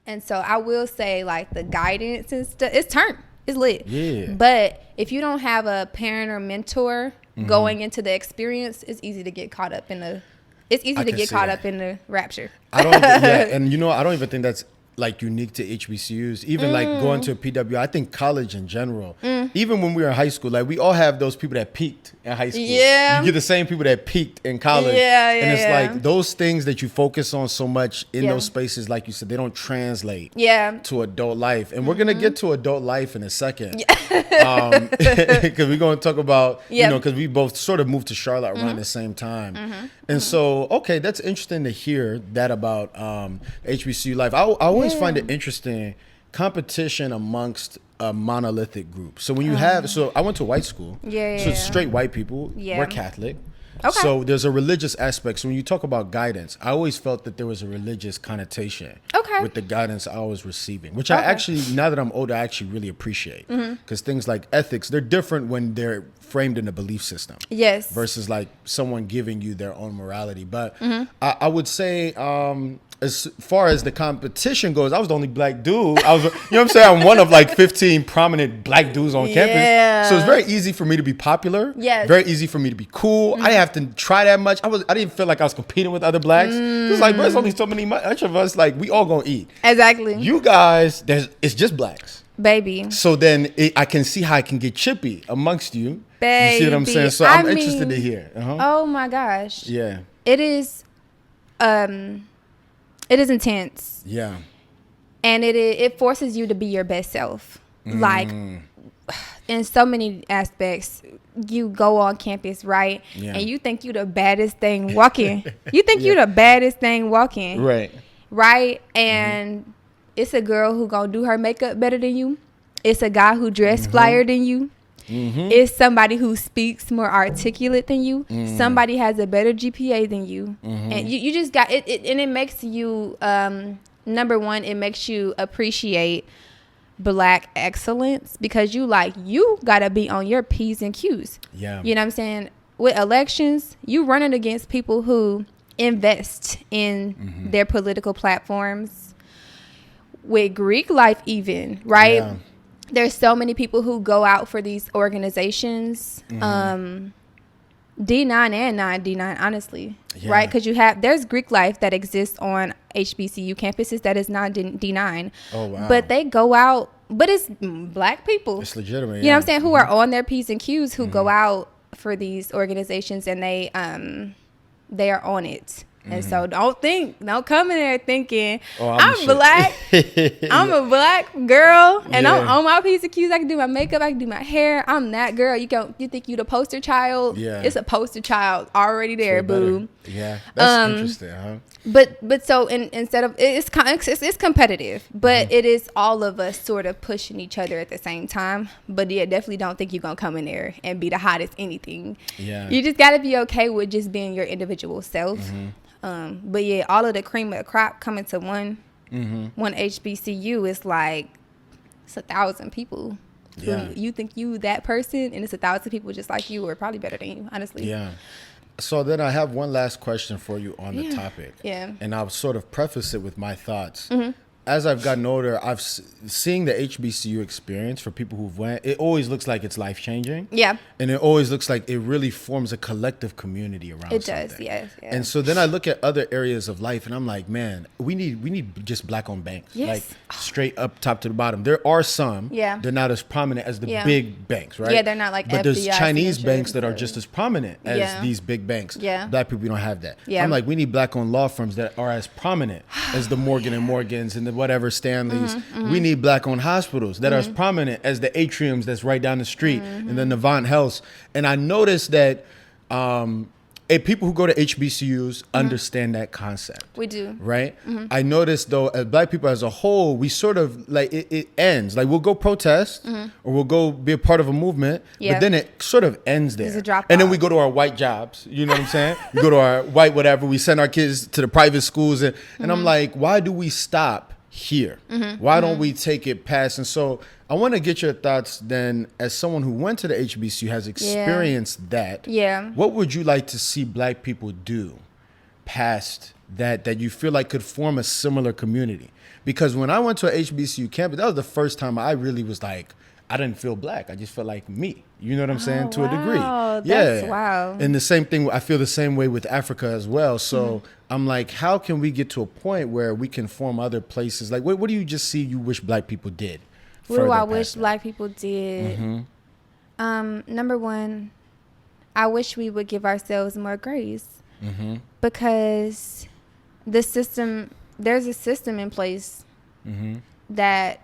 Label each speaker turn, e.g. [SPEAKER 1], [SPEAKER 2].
[SPEAKER 1] And so I will say, like, the guidance and stuff, it's lit.
[SPEAKER 2] Yeah.
[SPEAKER 1] But if you don't have a parent or mentor going into the experience, it's easy to get caught up in the rapture.
[SPEAKER 2] I don't, yeah, and I don't even think that's like unique to HBCUs. Even like going to a PW, I think college in general. Even when we were in high school, like we all have those people that peaked in high school.
[SPEAKER 1] Yeah.
[SPEAKER 2] You get the same people that peaked in college. And it's like those things that you focus on so much in those spaces, like you said, they don't translate to adult life. And we're gonna get to adult life in a second. Because we're gonna talk about, because we both sort of moved to Charlotte around the same time. And so, okay, that's interesting to hear that about HBCU life. I always find it interesting, competition amongst a monolithic group. So when you so I went to white school. So it's straight white people. We're Catholic. Okay. So there's a religious aspect. So when you talk about guidance, I always felt that there was a religious connotation with the guidance I was receiving, which I actually, now that I'm older, I actually really appreciate. Because things like ethics, they're different when they're framed in a belief system. Yes. Versus like someone giving you their own morality. But I would say, as far as the competition goes, I was the only black dude. I was, I'm saying? I'm one of like 15 prominent black dudes on campus. So it's very easy for me to be popular. Yes. Very easy for me to be cool. I didn't have to try that much. I didn't feel like I was competing with other blacks. It's like, bro, there's only so much of us. Like, we all gonna eat.
[SPEAKER 1] Exactly.
[SPEAKER 2] You guys, it's just blacks.
[SPEAKER 1] Baby.
[SPEAKER 2] So then I can see how I can get chippy amongst you. Baby. You see what I'm saying? So I'm interested to hear.
[SPEAKER 1] Oh my gosh.
[SPEAKER 2] Yeah.
[SPEAKER 1] It is intense.
[SPEAKER 2] Yeah.
[SPEAKER 1] And it forces you to be your best self. Like, in so many aspects, you go on campus, right? Yeah. And you think you the baddest thing walking. You think you the baddest thing walking.
[SPEAKER 2] Right.
[SPEAKER 1] Right? And it's a girl who gonna do her makeup better than you. It's a guy who dress flyer than you. It's somebody who speaks more articulate than you. Somebody has a better GPA than you. And you just got it, and it makes you number one, it makes you appreciate black excellence, because you gotta be on your P's and Q's. Yeah. You know what I'm saying? With elections, you running against people who invest in their political platforms. With Greek life even, right? Yeah. There's so many people who go out for these organizations, D9 and non-D9, honestly, right? Because there's Greek life that exists on HBCU campuses that is not D9. Oh, wow. But they go out, but it's black people.
[SPEAKER 2] It's legitimate.
[SPEAKER 1] You know what I'm saying? Who are on their P's and Q's, who go out for these organizations, and they are on it. And so don't come in there thinking, I'm black. I'm a black girl, and I'm on my P's and Q's. I can do my makeup, I can do my hair. I'm that girl. You think you the poster child? Yeah. It's a poster child already there, boo.
[SPEAKER 2] Yeah, that's interesting, huh?
[SPEAKER 1] But so instead of it's competitive, but it is all of us sort of pushing each other at the same time. But yeah, definitely don't think you're gonna come in there and be the hottest anything. Yeah. You just gotta be okay with just being your individual self. But yeah, all of the cream of the crop coming to one HBCU is like, it's 1,000 people. Yeah. You think you that person, and it's 1,000 people just like you, or probably better than you, honestly.
[SPEAKER 2] Yeah. So then I have one last question for you on the topic.
[SPEAKER 1] Yeah.
[SPEAKER 2] And I'll sort of preface it with my thoughts. As I've gotten older, I've seeing the HBCU experience for people who've went, it always looks like it's life-changing. Yeah. And it always looks like it really forms a collective community around it something. Does, yes. And so then I look at other areas of life, and I'm like, man, we need just black-owned banks. Yes. Like straight up top to the bottom. There are some. Yeah. They're not as prominent as the big banks, right?
[SPEAKER 1] Yeah, they're not like
[SPEAKER 2] But there's Chinese banks that are just as prominent as these big banks. Yeah. Black people, we don't have that. Yeah. I'm like, we need black-owned law firms that are as prominent as the Morgan & Morgans and the whatever Stanleys. We need black-owned hospitals that are as prominent as the Atriums that's right down the street and the Navant Health. And I noticed that people who go to HBCUs understand that concept.
[SPEAKER 1] We do.
[SPEAKER 2] Right? I noticed, though, as black people as a whole, we sort of, like, it ends. Like, we'll go protest or we'll go be a part of a movement, but then it sort of ends there.
[SPEAKER 1] There's a drop
[SPEAKER 2] and then
[SPEAKER 1] off.
[SPEAKER 2] we go to our white jobs. You know what I'm saying? We go to our white whatever. We send our kids to the private schools. And I'm like, why do we stop here? Why don't we take it past? And so I want to get your thoughts then, as someone who went to the HBCU, has experienced that. Yeah. What would you like to see black people do past that you feel like could form a similar community? Because when I went to a HBCU campus, that was the first time I really was like, I didn't feel black. I just felt like me. You know what I'm saying? To a degree.
[SPEAKER 1] That's wow.
[SPEAKER 2] And the same thing, I feel the same way with Africa as well. So I'm like, how can we get to a point where we can form other places? Like, what do you just see you wish black people did?
[SPEAKER 1] What do I wish black people did? Number one, I wish we would give ourselves more grace. Because there's a system in place that